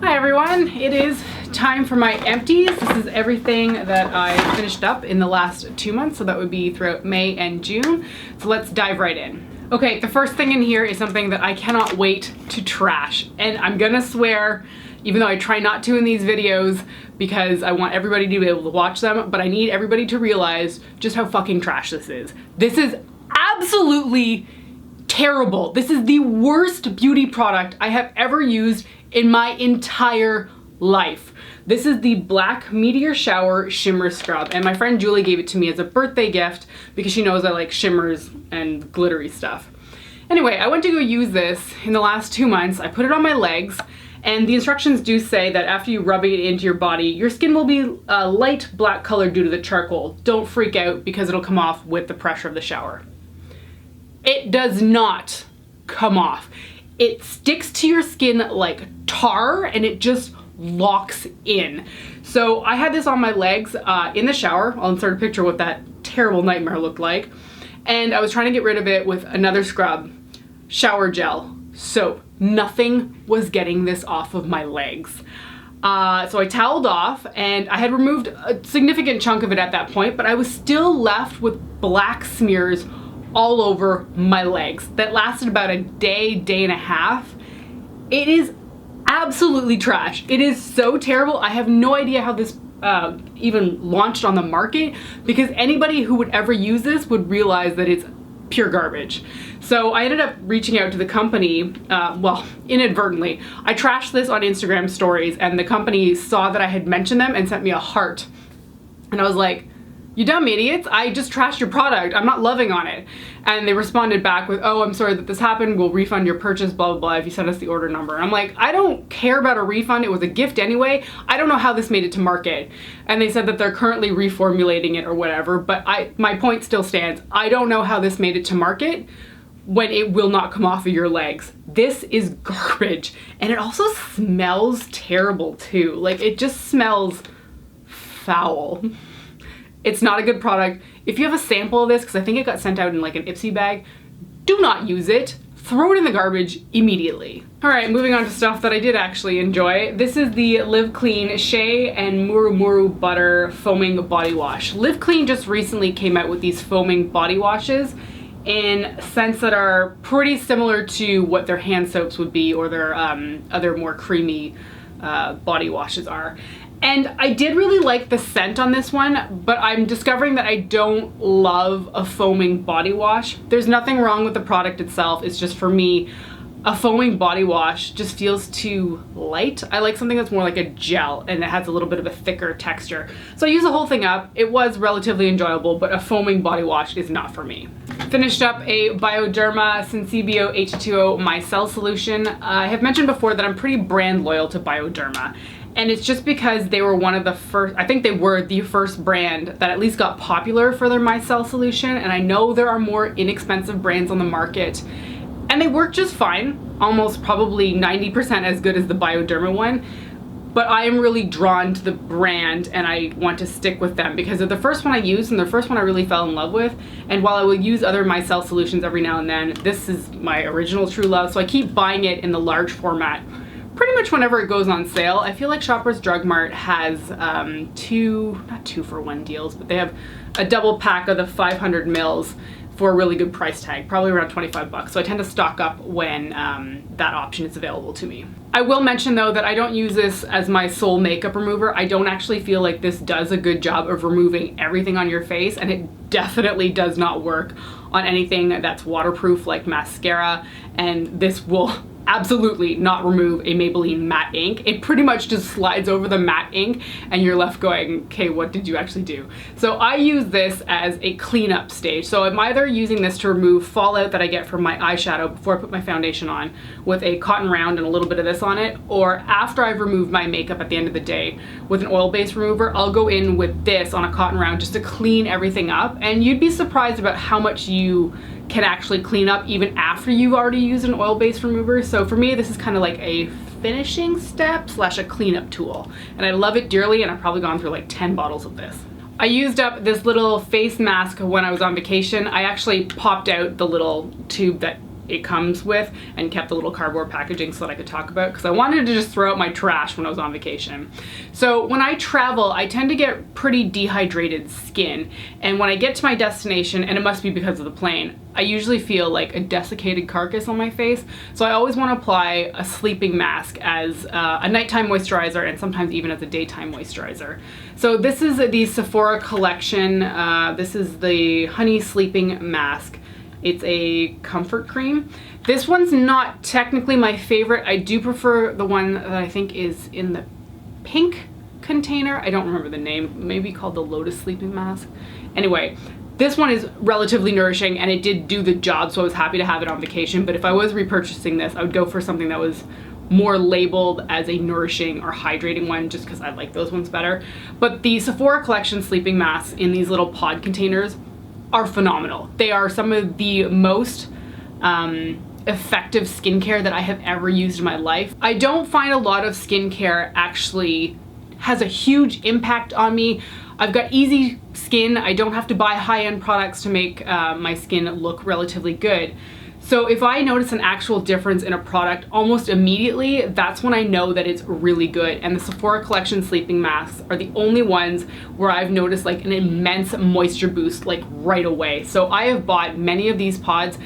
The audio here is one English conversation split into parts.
Hi everyone, it is time for my empties. This is everything that I finished up in the last 2 months, so that would be throughout May and June. So let's dive right in. Okay, the first thing in here is something that I cannot wait to trash. And I'm gonna swear, even though I try not to in these videos because I want everybody to be able to watch them, but I need everybody to realize just how fucking trash this is. This is absolutely terrible. This is the worst beauty product I have ever used in my entire life. This is the BLAQ Meteor Shower Shimmer Scrub, and my friend Julie gave it to me as a birthday gift because she knows I like shimmers and glittery stuff. Anyway, I went to go use this in the last 2 months. I put it on my legs, and the instructions do say that after you rub it into your body, your skin will be a light black color due to the charcoal. Don't freak out because it'll come off with the pressure of the shower. It does not come off. It sticks to your skin like tar and it just locks in. So I had this on my legs in the shower. I'll insert a picture of what that terrible nightmare looked like. And I was trying to get rid of it with another scrub, shower gel, soap. Nothing was getting this off of my legs. So I toweled off and I had removed a significant chunk of it at that point, but I was still left with black smears all over my legs that lasted about a day and a half. It is absolutely trash. It is so terrible. I have no idea how this even launched on the market, because anybody who would ever use this would realize that it's pure garbage. So I ended up reaching out to the company, well, inadvertently. I trashed this on Instagram stories and the company saw that I had mentioned them and sent me a heart. And I was like, you dumb idiots, I just trashed your product. I'm not loving on it. And they responded back with, oh, I'm sorry that this happened. We'll refund your purchase, blah, blah, blah, if you send us the order number. And I'm like, I don't care about a refund. It was a gift anyway. I don't know how this made it to market. And they said that they're currently reformulating it or whatever, but my point still stands. I don't know how this made it to market when it will not come off of your legs. This is garbage. And it also smells terrible too. Like, it just smells foul. It's not a good product. If you have a sample of this, because I think it got sent out in like an Ipsy bag, do not use it. Throw it in the garbage immediately. All right, moving on to stuff that I did actually enjoy. This is the Live Clean Shea and Muru Muru Butter Foaming Body Wash. Live Clean just recently came out with these foaming body washes in scents that are pretty similar to what their hand soaps would be, or their other more creamy body washes are. And I did really like the scent on this one, but I'm discovering that I don't love a foaming body wash. There's nothing wrong with the product itself. It's just, for me, a foaming body wash just feels too light. I like something that's more like a gel and it has a little bit of a thicker texture. So I used the whole thing up. It was relatively enjoyable, but a foaming body wash is not for me. Finished up a Bioderma Sensibio H2O Micelle solution. I have mentioned before that I'm pretty brand loyal to Bioderma. And it's just because they were one of the first, I think they were the first brand that at least got popular for their micelle solution. And I know there are more inexpensive brands on the market and they work just fine, almost probably 90% as good as the Bioderma one. But I am really drawn to the brand and I want to stick with them because of the first one I used, and the first one I really fell in love with. And while I will use other micelle solutions every now and then, this is my original true love. So I keep buying it in the large format pretty much whenever it goes on sale. I feel like Shoppers Drug Mart has not 2-for-1 deals, but they have a double pack of the 500 mils for a really good price tag, probably around 25 bucks. So I tend to stock up when that option is available to me. I will mention though that I don't use this as my sole makeup remover. I don't actually feel like this does a good job of removing everything on your face, and it definitely does not work on anything that's waterproof like mascara, and this will absolutely not remove a Maybelline matte ink. It pretty much just slides over the matte ink and you're left going, okay, what did you actually do? So I use this as a cleanup stage. So I'm either using this to remove fallout that I get from my eyeshadow before I put my foundation on with a cotton round and a little bit of this on it, or after I've removed my makeup at the end of the day with an oil-based remover, I'll go in with this on a cotton round just to clean everything up. And you'd be surprised about how much you can actually clean up even after you've already used an oil-based remover. So for me, this is kind of like a finishing step slash a cleanup tool. And I love it dearly, and I've probably gone through like 10 bottles of this. I used up this little face mask when I was on vacation. I actually popped out the little tube that it comes with and kept the little cardboard packaging so that I could talk about, because I wanted to just throw out my trash when I was on vacation. So when I travel, I tend to get pretty dehydrated skin, and when I get to my destination, and it must be because of the plane, I usually feel like a desiccated carcass on my face. So I always want to apply a sleeping mask as a nighttime moisturizer, and sometimes even as a daytime moisturizer. So this is the Sephora collection. This is the Honey Sleeping Mask. It's a comfort cream. This one's not technically my favorite. I do prefer the one that I think is in the pink container. I don't remember the name, maybe called the Lotus Sleeping Mask. Anyway, this one is relatively nourishing and it did do the job, so I was happy to have it on vacation. But if I was repurchasing this, I would go for something that was more labeled as a nourishing or hydrating one, just because I like those ones better. But the Sephora collection sleeping masks in these little pod containers are phenomenal. They are some of the most effective skincare that I have ever used in my life. I don't find a lot of skincare actually has a huge impact on me. I've got easy skin. I don't have to buy high-end products to make my skin look relatively good. So if I notice an actual difference in a product almost immediately, that's when I know that it's really good. And the Sephora collection sleeping masks are the only ones where I've noticed like an immense moisture boost like right away. So I have bought many of these pods,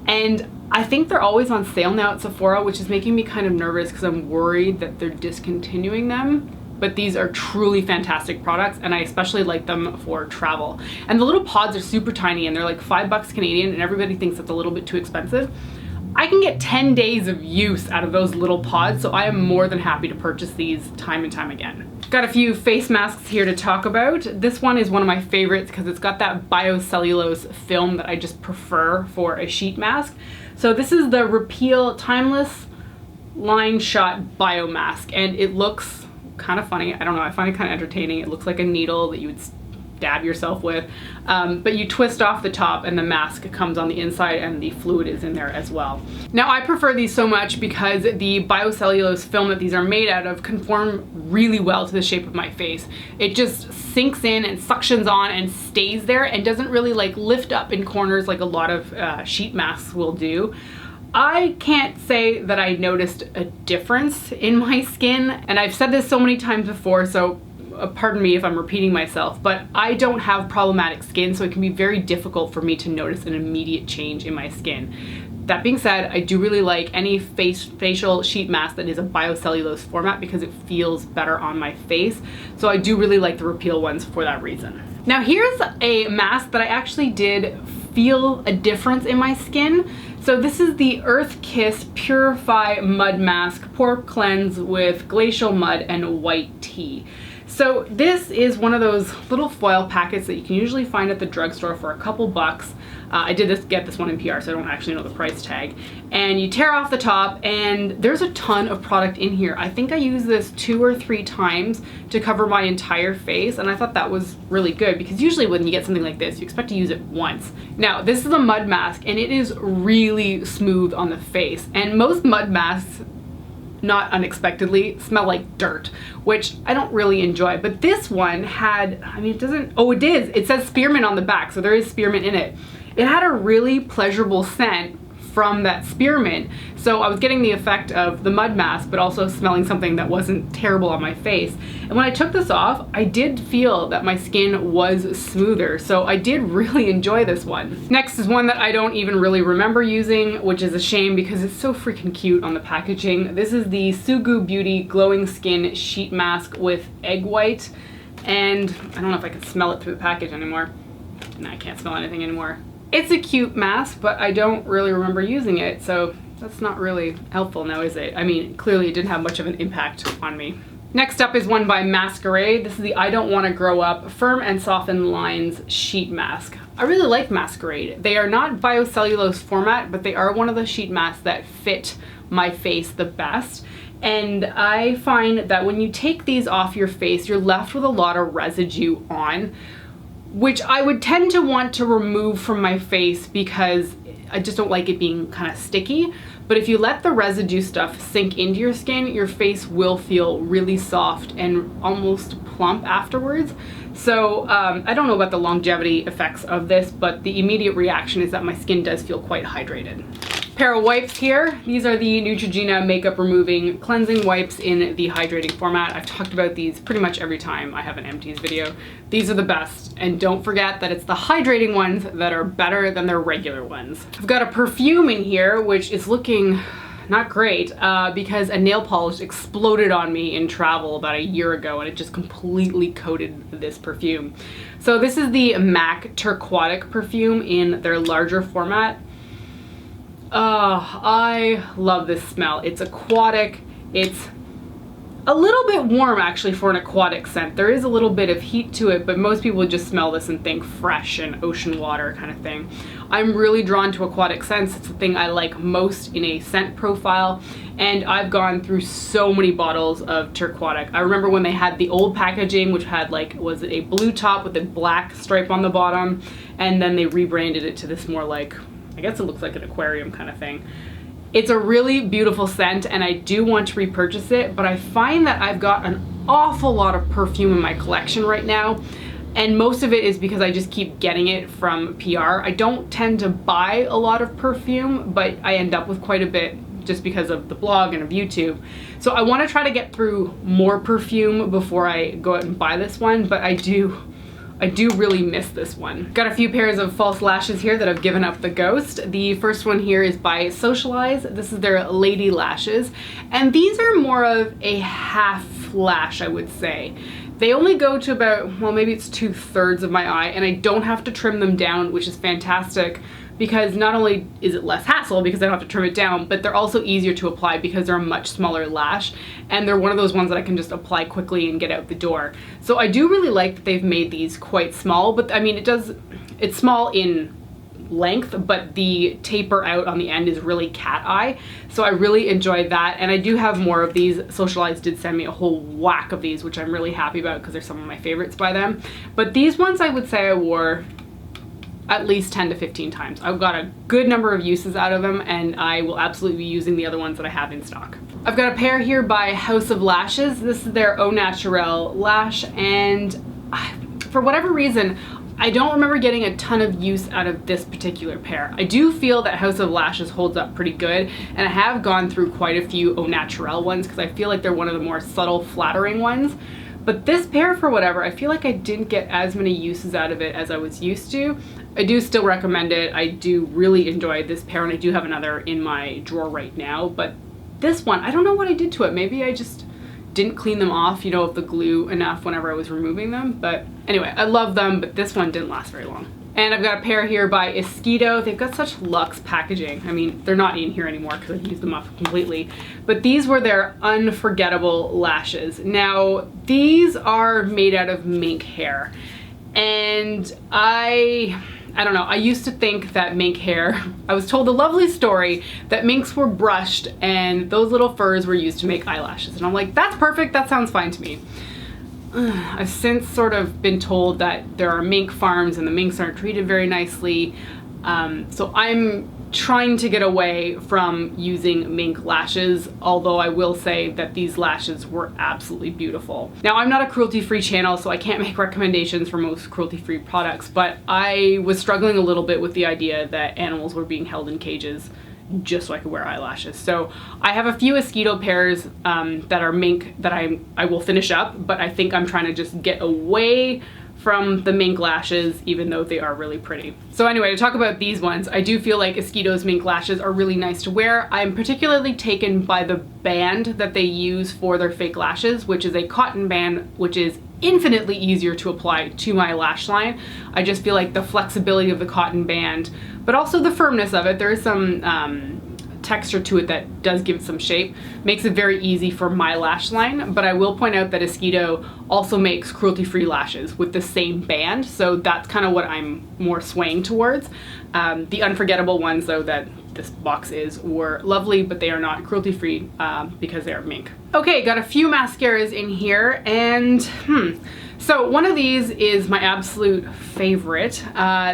and I think they're always on sale now at Sephora, which is making me kind of nervous because I'm worried that they're discontinuing them. But these are truly fantastic products, and I especially like them for travel. And the little pods are super tiny, and they're like $5 Canadian, and everybody thinks that's a little bit too expensive. I can get 10 days of use out of those little pods, so I am more than happy to purchase these time and time again. Got a few face masks here to talk about. This one is one of my favorites because it's got that biocellulose film that I just prefer for a sheet mask. So this is the Repiel Timeless Line Shot Biomask, and it looks kind of funny. I don't know, I find it kind of entertaining. It looks like a needle that you would stab yourself with, but you twist off the top and the mask comes on the inside and the fluid is in there as well. Now I prefer these so much because the biocellulose film that these are made out of conform really well to the shape of my face. It just sinks in and suctions on and stays there and doesn't really like lift up in corners like a lot of sheet masks will do. I can't say that I noticed a difference in my skin, and I've said this so many times before, so pardon me if I'm repeating myself, but I don't have problematic skin, so it can be very difficult for me to notice an immediate change in my skin. That being said, I do really like any facial sheet mask that is a biocellulose format because it feels better on my face, so I do really like the Repiel ones for that reason. Now here's a mask that I actually did feel a difference in my skin. So this is the Earth Kiss Purify Mud Mask Pore Cleanse with Glacial Mud and White Tea. So this is one of those little foil packets that you can usually find at the drugstore for a couple bucks. I did get this one in PR, so I don't actually know the price tag. And you tear off the top, and there's a ton of product in here. I think I used this 2 or 3 times to cover my entire face, and I thought that was really good because usually when you get something like this, you expect to use it once. Now, this is a mud mask, and it is really smooth on the face. And most mud masks, not unexpectedly, smell like dirt, which I don't really enjoy. But this one had, I mean, it doesn't, oh it is, it says spearmint on the back, so there is spearmint in it. It had a really pleasurable scent from that spearmint, so I was getting the effect of the mud mask, but also smelling something that wasn't terrible on my face. And when I took this off, I did feel that my skin was smoother, so I did really enjoy this one. Next is one that I don't even really remember using, which is a shame because it's so freaking cute on the packaging. This is the Sugu Beauty Glowing Skin Sheet Mask with Egg White, and I don't know if I can smell it through the package anymore. No, I can't smell anything anymore. It's a cute mask, but I don't really remember using it, so that's not really helpful now, is it? I mean, clearly it didn't have much of an impact on me. Next up is one by Masquerade. This is the I Don't Want to Grow Up Firm and Soften Lines Sheet Mask. I really like Masquerade. They are not biocellulose format, but they are one of the sheet masks that fit my face the best. And I find that when you take these off your face, you're left with a lot of residue on, which I would tend to want to remove from my face because I just don't like it being kind of sticky. But if you let the residue stuff sink into your skin, your face will feel really soft and almost plump afterwards. So I don't know about the longevity effects of this, but the immediate reaction is that my skin does feel quite hydrated. Pair of wipes here. These are the Neutrogena Makeup Removing Cleansing Wipes in the hydrating format. I've talked about these pretty much every time I have an Empties video. These are the best, and don't forget that it's the hydrating ones that are better than their regular ones. I've got a perfume in here, which is looking not great because a nail polish exploded on me in travel about a year ago and it just completely coated this perfume. So this is the MAC Turquoise perfume in their larger format. I love this smell. It's aquatic. It's a little bit warm actually for an aquatic scent. There is a little bit of heat to it, but most people would just smell this and think fresh and ocean water kind of thing. I'm really drawn to aquatic scents. It's the thing I like most in a scent profile, and I've gone through so many bottles of Turquoise. I remember when they had the old packaging, which had like, was it a blue top with a black stripe on the bottom, and then they rebranded it to this more like, I guess it looks like an aquarium kind of thing. It's a really beautiful scent and I do want to repurchase it, but I find that I've got an awful lot of perfume in my collection right now, and most of it is because I just keep getting it from PR. I don't tend to buy a lot of perfume, but I end up with quite a bit just because of the blog and of YouTube. So I want to try to get through more perfume before I go out and buy this one, but I do really miss this one. Got a few pairs of false lashes here that I've given up the ghost. The first one here is by SocialEyes. This is their Lady lashes, and these are more of a half lash, I would say. They only go to about, well, maybe it's 2/3 of my eye, and I don't have to trim them down, which is fantastic because not only is it less hassle because I don't have to trim it down, but they're also easier to apply because they're a much smaller lash, and they're one of those ones that I can just apply quickly and get out the door. So I do really like that they've made these quite small, but I mean, it's small in length, but the taper out on the end is really cat eye. So I really enjoyed that, and I do have more of these. SocialEyes did send me a whole whack of these, which I'm really happy about because they're some of my favorites by them. But these ones I would say I wore at least 10 to 15 times. I've got a good number of uses out of them, and I will absolutely be using the other ones that I have in stock. I've got a pair here by House of Lashes. This is their Au Naturel lash, and for whatever reason, I don't remember getting a ton of use out of this particular pair. I do feel that House of Lashes holds up pretty good, and I have gone through quite a few Au Naturel ones because I feel like they're one of the more subtle, flattering ones. But this pair, for whatever, I feel like I didn't get as many uses out of it as I was used to. I do still recommend it. I do really enjoy this pair, and I do have another in my drawer right now. But this one, I don't know what I did to it. Maybe I just didn't clean them off, you know, of the glue enough whenever I was removing them. But anyway, I love them, but this one didn't last very long. And I've got a pair here by Esqido. They've got such luxe packaging. I mean, they're not in here anymore because I've used them up completely. But these were their Unforgettable lashes. Now, these are made out of mink hair. And I don't know, I used to think that mink hair, I was told a lovely story that minks were brushed and those little furs were used to make eyelashes. And I'm like, that's perfect, that sounds fine to me. I've since sort of been told that there are mink farms and the minks aren't treated very nicely. So I'm trying to get away from using mink lashes, although I will say that these lashes were absolutely beautiful. Now, I'm not a cruelty-free channel, so I can't make recommendations for most cruelty-free products, but I was struggling a little bit with the idea that animals were being held in cages just so I could wear eyelashes. So I have a few Esqido pairs that are mink that I will finish up, but I think I'm trying to just get away from the mink lashes, even though they are really pretty. So anyway, to talk about these ones, I do feel like Esqido's mink lashes are really nice to wear. I'm particularly taken by the band that they use for their fake lashes, which is a cotton band, which is infinitely easier to apply to my lash line. I just feel like the flexibility of the cotton band, but also the firmness of it, there is some texture to it that does give it some shape, makes it very easy for my lash line. But I will point out that Esqido also makes cruelty-free lashes with the same band, so that's kind of what I'm more swaying towards. The Unforgettable ones, though, that this box is, were lovely, but they are not cruelty-free because they are mink. Okay, got a few mascaras in here, and so one of these is my absolute favorite.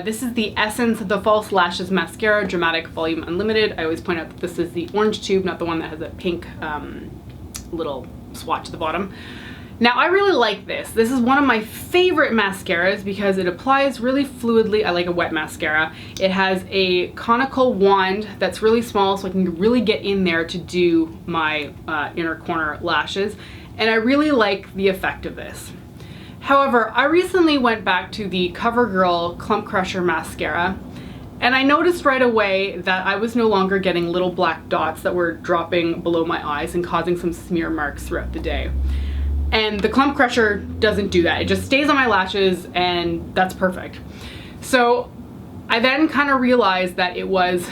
This is the Essence of the False Lashes Mascara Dramatic Volume Unlimited. I always point out that this is the orange tube, not the one that has a pink little swatch at the bottom. Now I really like this. This is one of my favorite mascaras because it applies really fluidly. I like a wet mascara. It has a conical wand that's really small so I can really get in there to do my inner corner lashes. And I really like the effect of this. However, I recently went back to the CoverGirl Clump Crusher mascara and I noticed right away that I was no longer getting little black dots that were dropping below my eyes and causing some smear marks throughout the day. And the Clump Crusher doesn't do that. It just stays on my lashes and that's perfect. So I then kind of realized that it was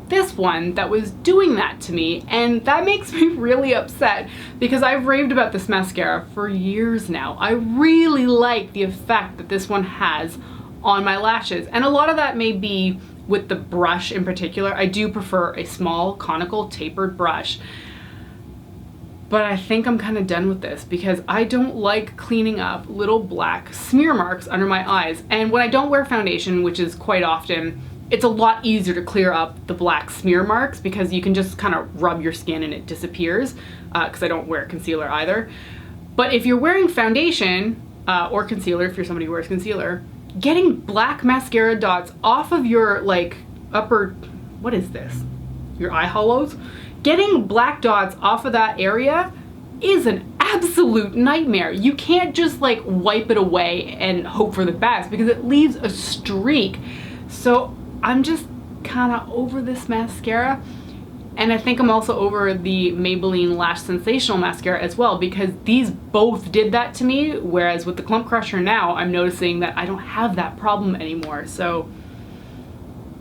this one that was doing that to me, and that makes me really upset because I've raved about this mascara for years now. I really like the effect that this one has on my lashes, and a lot of that may be with the brush in particular. I do prefer a small conical tapered brush. But I think I'm kind of done with this because I don't like cleaning up little black smear marks under my eyes. And when I don't wear foundation, which is quite often, it's a lot easier to clear up the black smear marks because you can just kind of rub your skin and it disappears, because I don't wear concealer either. But if you're wearing foundation or concealer, if you're somebody who wears concealer, getting black mascara dots off of your like upper, what is this? Your eye hollows? Getting black dots off of that area is an absolute nightmare. You can't just like wipe it away and hope for the best because it leaves a streak. So I'm just kind of over this mascara. And I think I'm also over the Maybelline Lash Sensational mascara as well because these both did that to me. Whereas with the Clump Crusher now, I'm noticing that I don't have that problem anymore. So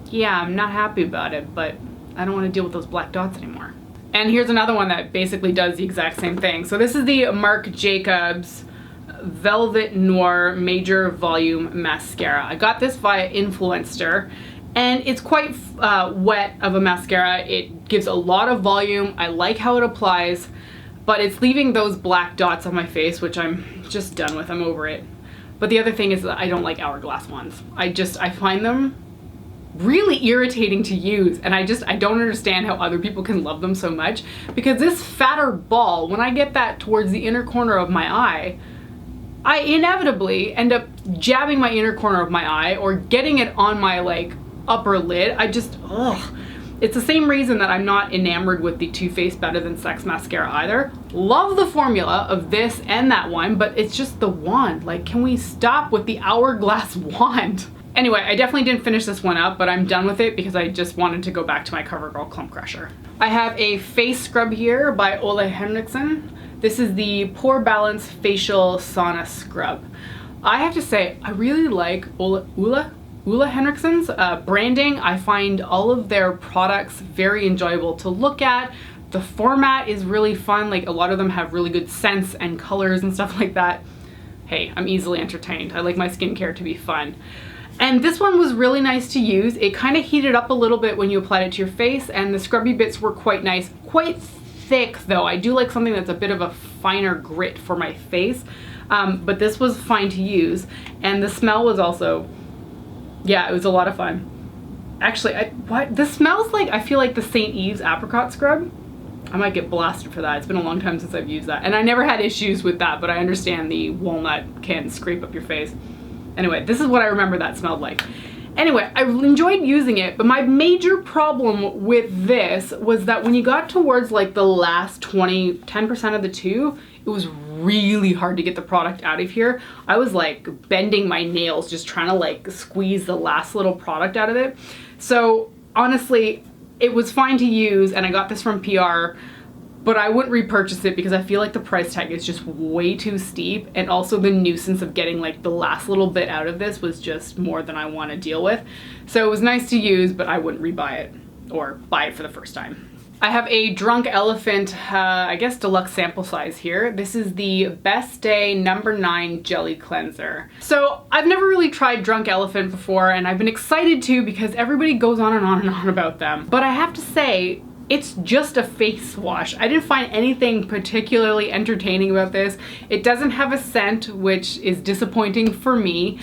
yeah, I'm not happy about it, but I don't want to deal with those black dots anymore. And here's another one that basically does the exact same thing. So this is the Marc Jacobs Velvet Noir Major Volume Mascara. I got this via Influenster, and it's quite wet of a mascara. It gives a lot of volume. I like how it applies, but it's leaving those black dots on my face, which I'm just done with. I'm over it. But the other thing is that I don't like hourglass ones. I find them really irritating to use, and I don't understand how other people can love them so much because this fatter ball, when I get that towards the inner corner of my eye, I inevitably end up jabbing my inner corner of my eye or getting it on my like upper lid. Ugh. It's the same reason that I'm not enamored with the Too Faced Better Than Sex mascara either. Love the formula of this and that one, but it's just the wand. Like, can we stop with the hourglass wand? Anyway, I definitely didn't finish this one up, but I'm done with it because I just wanted to go back to my CoverGirl Clump Crusher. I have a face scrub here by Ole Henriksen. This is the Pore Balance Facial Sauna Scrub. I have to say, I really like Ole Henriksen's branding. I find all of their products very enjoyable to look at. The format is really fun. Like, a lot of them have really good scents and colors and stuff like that. Hey, I'm easily entertained. I like my skincare to be fun. And this one was really nice to use. It kind of heated up a little bit when you applied it to your face, and the scrubby bits were quite nice. Quite thick though. I do like something that's a bit of a finer grit for my face. But this was fine to use. And the smell was also, yeah, it was a lot of fun. Actually, this smells like, I feel like the St. Ives apricot scrub. I might get blasted for that. It's been a long time since I've used that. And I never had issues with that, but I understand the walnut can scrape up your face. Anyway, this is what I remember that smelled like. Anyway, I enjoyed using it, but my major problem with this was that when you got towards like the last 10% of the tube, it was really hard to get the product out of here. I was like bending my nails just trying to like squeeze the last little product out of it. So honestly, it was fine to use, and I got this from PR, but I wouldn't repurchase it because I feel like the price tag is just way too steep, and also the nuisance of getting like the last little bit out of this was just more than I want to deal with. So it was nice to use, but I wouldn't rebuy it or buy it for the first time. I have a Drunk Elephant, I guess deluxe sample size here. This is the Best Day No. 9 Jelly Cleanser. So I've never really tried Drunk Elephant before, and I've been excited to because everybody goes on and on and on about them. But I have to say, it's just a face wash. I didn't find anything particularly entertaining about this. It doesn't have a scent, which is disappointing for me.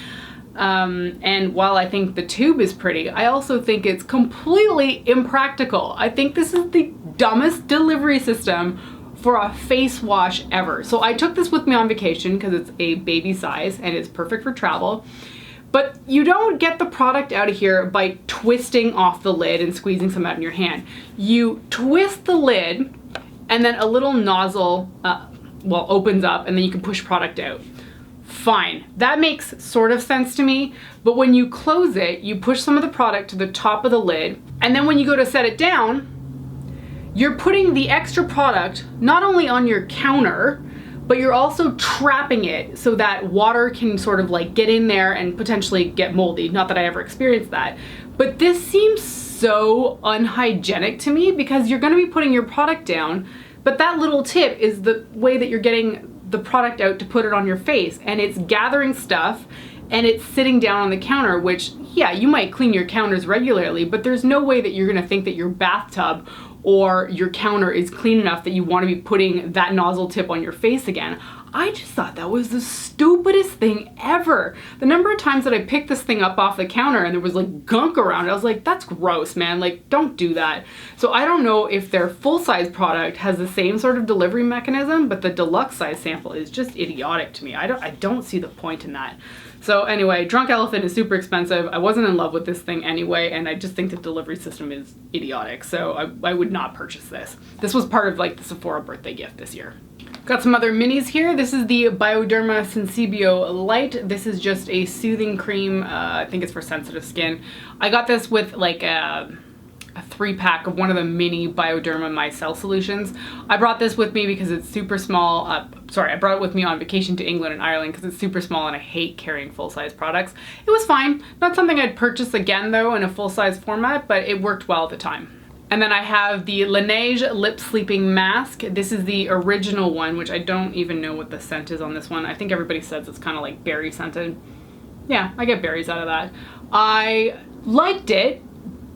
And while I think the tube is pretty, I also think it's completely impractical. I think this is the dumbest delivery system for a face wash ever. So I took this with me on vacation because it's a baby size and it's perfect for travel. But you don't get the product out of here by twisting off the lid and squeezing some out in your hand. You twist the lid and then a little nozzle opens up and then you can push product out. Fine, that makes sort of sense to me, but when you close it, you push some of the product to the top of the lid, and then when you go to set it down, you're putting the extra product not only on your counter, but you're also trapping it so that water can sort of like get in there and potentially get moldy. Not that I ever experienced that, but this seems so unhygienic to me because you're gonna be putting your product down, but that little tip is the way that you're getting the product out to put it on your face, and it's gathering stuff and it's sitting down on the counter, which, yeah, you might clean your counters regularly, but there's no way that you're gonna think that your bathtub or your counter is clean enough that you want to be putting that nozzle tip on your face again. I just thought that was the stupidest thing ever. The number of times that I picked this thing up off the counter and there was like gunk around it, I was like, that's gross, man. Like, don't do that. So I don't know if their full-size product has the same sort of delivery mechanism, but the deluxe size sample is just idiotic to me. I don't see the point in that. So anyway, Drunk Elephant is super expensive. I wasn't in love with this thing anyway, and I just think the delivery system is idiotic. So I would not purchase this. This was part of like the Sephora birthday gift this year. Got some other minis here. This is the Bioderma Sensibio Light. This is just a soothing cream. I think it's for sensitive skin. I got this with like a 3-pack of one of the mini Bioderma Micelle solutions. I brought this with me because it's super small. I brought it with me on vacation to England and Ireland because it's super small and I hate carrying full-size products. It was fine. Not something I'd purchase again though in a full-size format, but it worked well at the time. And then I have the Laneige Lip Sleeping Mask. This is the original one, which I don't even know what the scent is on this one. I think everybody says it's kind of like berry scented. Yeah, I get berries out of that. I liked it,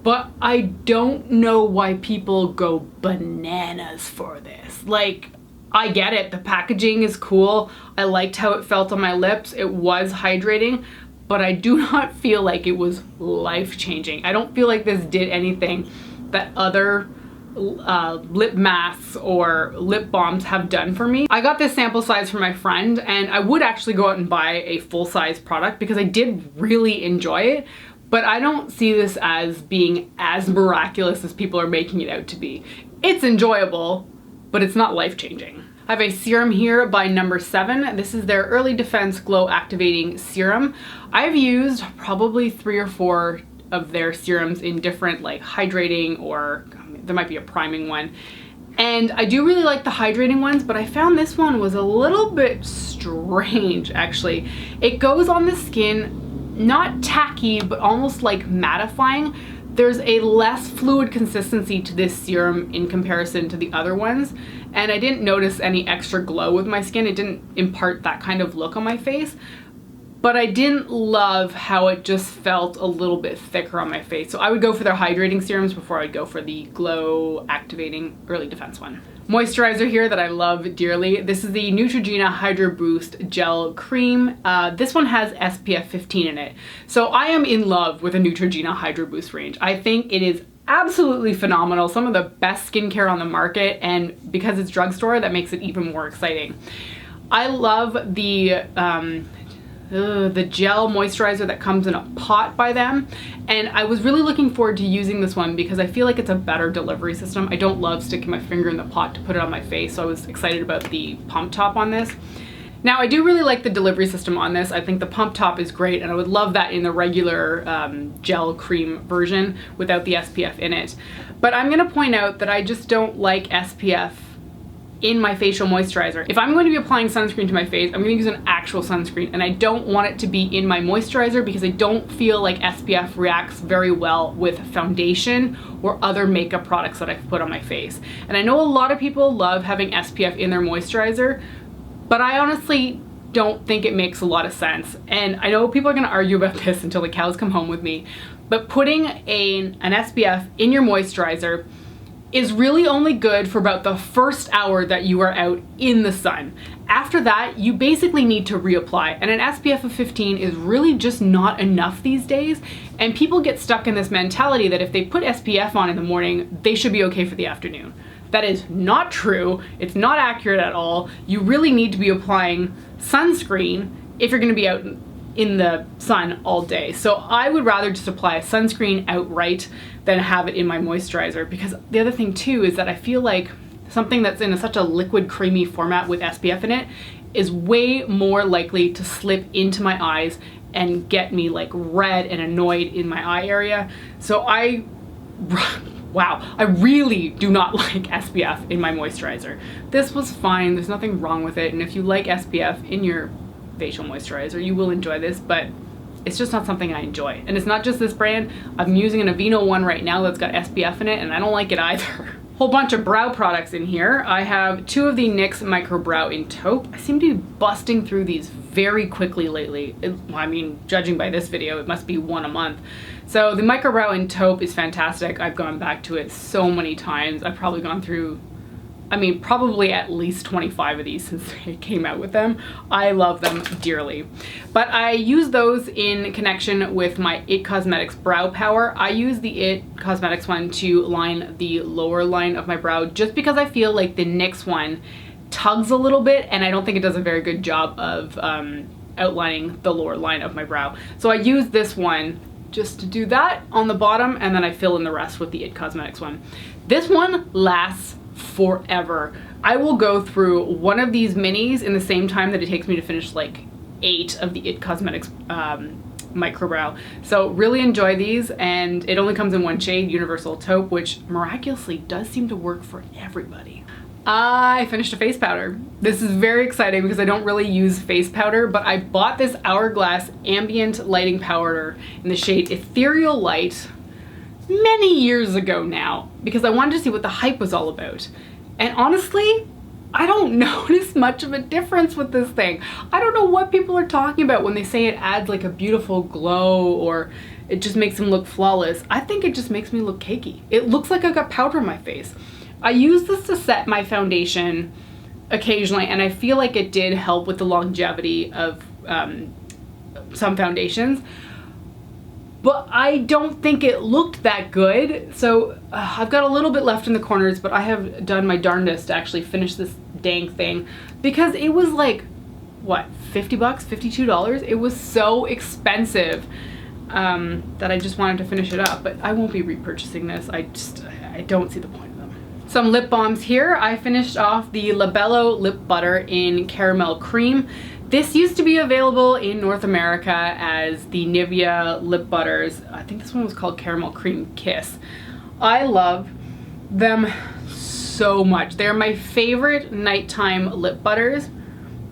but I don't know why people go bananas for this. Like, I get it, the packaging is cool. I liked how it felt on my lips. It was hydrating, but I do not feel like it was life-changing. I don't feel like this did anything that other lip masks or lip balms have done for me. I got this sample size from my friend, and I would actually go out and buy a full-size product because I did really enjoy it, but I don't see this as being as miraculous as people are making it out to be. It's enjoyable, but it's not life-changing. I have a serum here by No. 7. This is their Early Defense Glow Activating Serum. I've used probably 3 or 4 of their serums in different like hydrating, or there might be a priming one. And I do really like the hydrating ones, but I found this one was a little bit strange actually. It goes on the skin, not tacky, but almost like mattifying. There's a less fluid consistency to this serum in comparison to the other ones, and I didn't notice any extra glow with my skin. It didn't impart that kind of look on my face, but I didn't love how it just felt a little bit thicker on my face. So I would go for their hydrating serums before I'd go for the glow activating early defense one. Moisturizer here that I love dearly. This is the Neutrogena Hydro Boost Gel Cream. This one has SPF 15 in it. So I am in love with the Neutrogena Hydro Boost range. I think it is absolutely phenomenal. Some of the best skincare on the market, and because it's drugstore, that makes it even more exciting. I love the gel moisturizer that comes in a pot by them, and I was really looking forward to using this one because I feel like it's a better delivery system. I don't love sticking my finger in the pot to put it on my face, so I was excited about the pump top on this. Now, I do really like the delivery system on this. I think the pump top is great, and I would love that in the regular gel cream version without the SPF in it. But I'm gonna point out that I just don't like SPF in my facial moisturizer. If I'm going to be applying sunscreen to my face, I'm going to use an actual sunscreen, and I don't want it to be in my moisturizer because I don't feel like SPF reacts very well with foundation or other makeup products that I've put on my face. And I know a lot of people love having SPF in their moisturizer, but I honestly don't think it makes a lot of sense. And I know people are going to argue about this until the cows come home with me, but putting an SPF in your moisturizer is really only good for about the first hour that you are out in the sun. After that, you basically need to reapply, and an SPF of 15 is really just not enough these days, and people get stuck in this mentality that if they put SPF on in the morning, they should be okay for the afternoon. That is not true. It's not accurate at all. You really need to be applying sunscreen if you're gonna be out in the sun all day. So I would rather just apply a sunscreen outright than have it in my moisturizer, because the other thing too is that I feel like something that's in such a liquid creamy format with SPF in it is way more likely to slip into my eyes and get me like red and annoyed in my eye area. So wow, I really do not like SPF in my moisturizer. This was fine, there's nothing wrong with it, and if you like SPF in your facial moisturizer, you will enjoy this, but it's just not something I enjoy. And it's not just this brand. I'm using an Aveeno one right now that's got SPF in it, and I don't like it either. Whole bunch of brow products in here. I have 2 of the NYX Micro Brow in taupe. I seem to be busting through these very quickly lately. I mean, judging by this video, it must be 1 a month. So the Micro Brow in taupe is fantastic. I've gone back to it so many times. I've probably gone through, I mean, probably at least 25 of these since they came out with them. I love them dearly. But I use those in connection with my IT Cosmetics Brow Power. I use the IT Cosmetics one to line the lower line of my brow, just because I feel like the NYX one tugs a little bit, and I don't think it does a very good job of outlining the lower line of my brow. So I use this one just to do that on the bottom, and then I fill in the rest with the IT Cosmetics one. This one lasts forever. I will go through one of these minis in the same time that it takes me to finish like 8 of the IT Cosmetics Micro Brow. So really enjoy these, and it only comes in 1 shade, Universal Taupe, which miraculously does seem to work for everybody. I finished a face powder. This is very exciting because I don't really use face powder, but I bought this Hourglass Ambient Lighting Powder in the shade Ethereal Light many years ago now, because I wanted to see what the hype was all about. And honestly, I don't notice much of a difference with this thing. I don't know what people are talking about when they say it adds like a beautiful glow or it just makes them look flawless. I think it just makes me look cakey. It looks like I got powder on my face. I use this to set my foundation occasionally, and I feel like it did help with the longevity of some foundations. But I don't think it looked that good. So I've got a little bit left in the corners, but I have done my darndest to actually finish this dang thing, because it was like, what, 50 bucks, $52? It was so expensive that I just wanted to finish it up, but I won't be repurchasing this. I don't see the point of them. Some lip balms here. I finished off the Labello Lip Butter in Caramel Cream. This used to be available in North America as the Nivea lip butters. I think this one was called Caramel Cream Kiss. I love them so much. They're my favorite nighttime lip butters,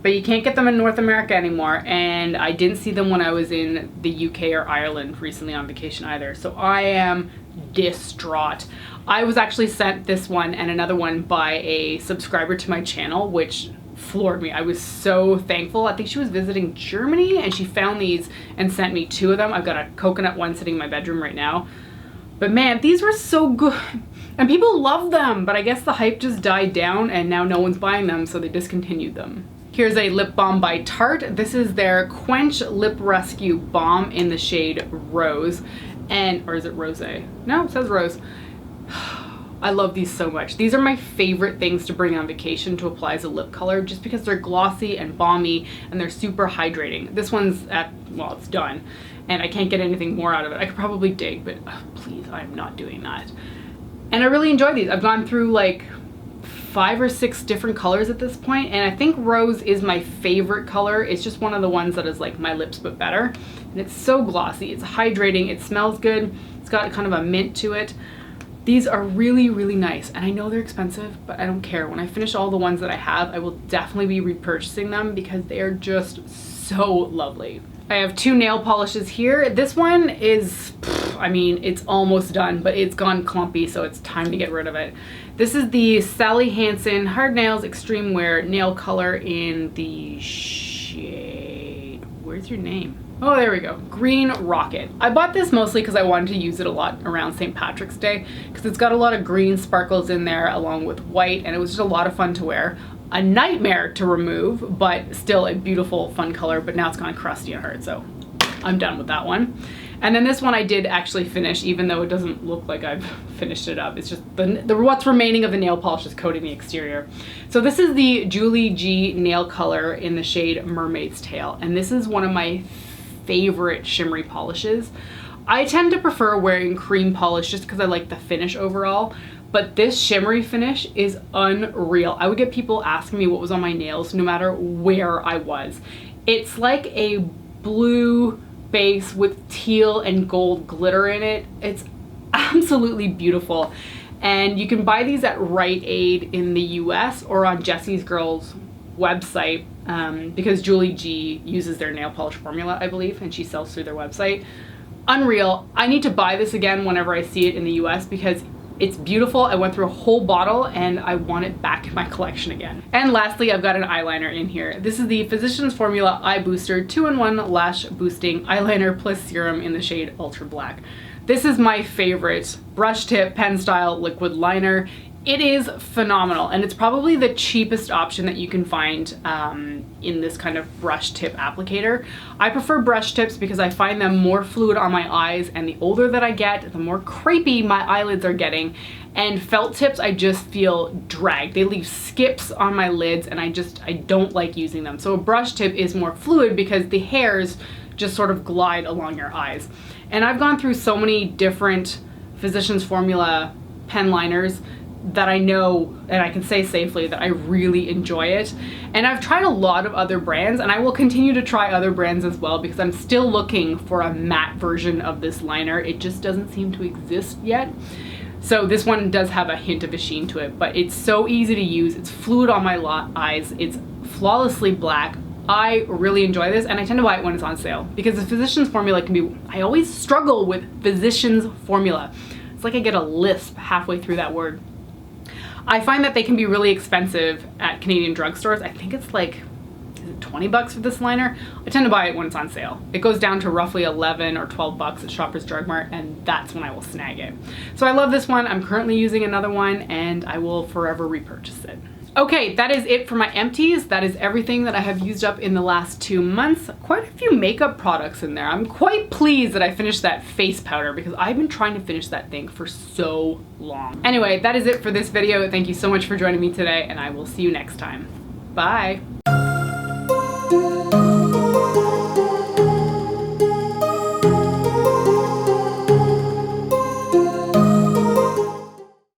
but you can't get them in North America anymore, and I didn't see them when I was in the UK or Ireland recently on vacation either, so I am distraught. I was actually sent this one and another one by a subscriber to my channel, which floored me. I was so thankful. I think she was visiting Germany and she found these and sent me 2 of them. I've got a coconut one sitting in my bedroom right now. But man, these were so good. And people love them, but I guess the hype just died down and now no one's buying them, so they discontinued them. Here's a lip balm by Tarte. This is their Quench Lip Rescue Balm in the shade Rose. Or is it Rose? No, it says Rose. I love these so much. These are my favorite things to bring on vacation to apply as a lip color, just because they're glossy and balmy and they're super hydrating. This one's well, it's done and I can't get anything more out of it. I could probably dig, but please, I'm not doing that. And I really enjoy these. I've gone through like 5 or 6 different colors at this point, and I think Rose is my favorite color. It's just one of the ones that is like my lips but better. And it's so glossy, it's hydrating, it smells good, it's got kind of a mint to it. These are really, really nice, and I know they're expensive, but I don't care. When I finish all the ones that I have, I will definitely be repurchasing them because they are just so lovely. I have 2 nail polishes here. This one is, I mean, it's almost done, but it's gone clumpy, so it's time to get rid of it. This is the Sally Hansen Hard Nails Extreme Wear Nail Color in the shade, where's your name? Oh, there we go. Green Rocket. I bought this mostly because I wanted to use it a lot around St. Patrick's Day because it's got a lot of green sparkles in there along with white, and it was just a lot of fun to wear. A nightmare to remove, but still a beautiful, fun color, but now it's gone crusty and hard, so I'm done with that one. And then this one I did actually finish, even though it doesn't look like I've finished it up. It's just the what's remaining of the nail polish is coating the exterior. So this is the Julie G nail color in the shade Mermaid's Tail. And this is one of my favorite shimmery polishes. I tend to prefer wearing cream polish just because I like the finish overall. But this shimmery finish is unreal. I would get people asking me what was on my nails no matter where I was. It's like a blue base with teal and gold glitter in it. It's absolutely beautiful. And you can buy these at Rite Aid in the US or on Jessie's Girl's website because Julie G uses their nail polish formula, I believe, and she sells through their website. Unreal. I need to buy this again whenever I see it in the US because it's beautiful. I went through a whole bottle and I want it back in my collection again. And lastly, I've got an eyeliner in here. This is the Physicians Formula Eye Booster 2-in-1 Lash Boosting Eyeliner plus Serum in the shade Ultra Black. This is my favorite brush tip pen style liquid liner. It is phenomenal, and it's probably the cheapest option that you can find in this kind of brush tip applicator. I prefer brush tips because I find them more fluid on my eyes, and the older that I get, the more crepey my eyelids are getting. And felt tips, I just feel dragged. They leave skips on my lids, and I don't like using them. So a brush tip is more fluid because the hairs just sort of glide along your eyes. And I've gone through so many different Physicians Formula pen liners that I know and I can say safely that I really enjoy it. And I've tried a lot of other brands, and I will continue to try other brands as well because I'm still looking for a matte version of this liner. It just doesn't seem to exist yet. So this one does have a hint of a sheen to it, but it's so easy to use. It's fluid on my eyes. It's flawlessly black. I really enjoy this, and I tend to buy it when it's on sale because the Physicians Formula can be, I always struggle with Physicians Formula. It's like I get a lisp halfway through that word. I find that they can be really expensive at Canadian drugstores. I think it's like, is it 20 bucks for this liner? I tend to buy it when it's on sale. It goes down to roughly 11 or 12 bucks at Shoppers Drug Mart, and that's when I will snag it. So I love this one. I'm currently using another one, and I will forever repurchase it. Okay, that is it for my empties. That is everything that I have used up in the last 2 months. Quite a few makeup products in there. I'm quite pleased that I finished that face powder because I've been trying to finish that thing for so long. Anyway, that is it for this video. Thank you so much for joining me today, and I will see you next time. Bye.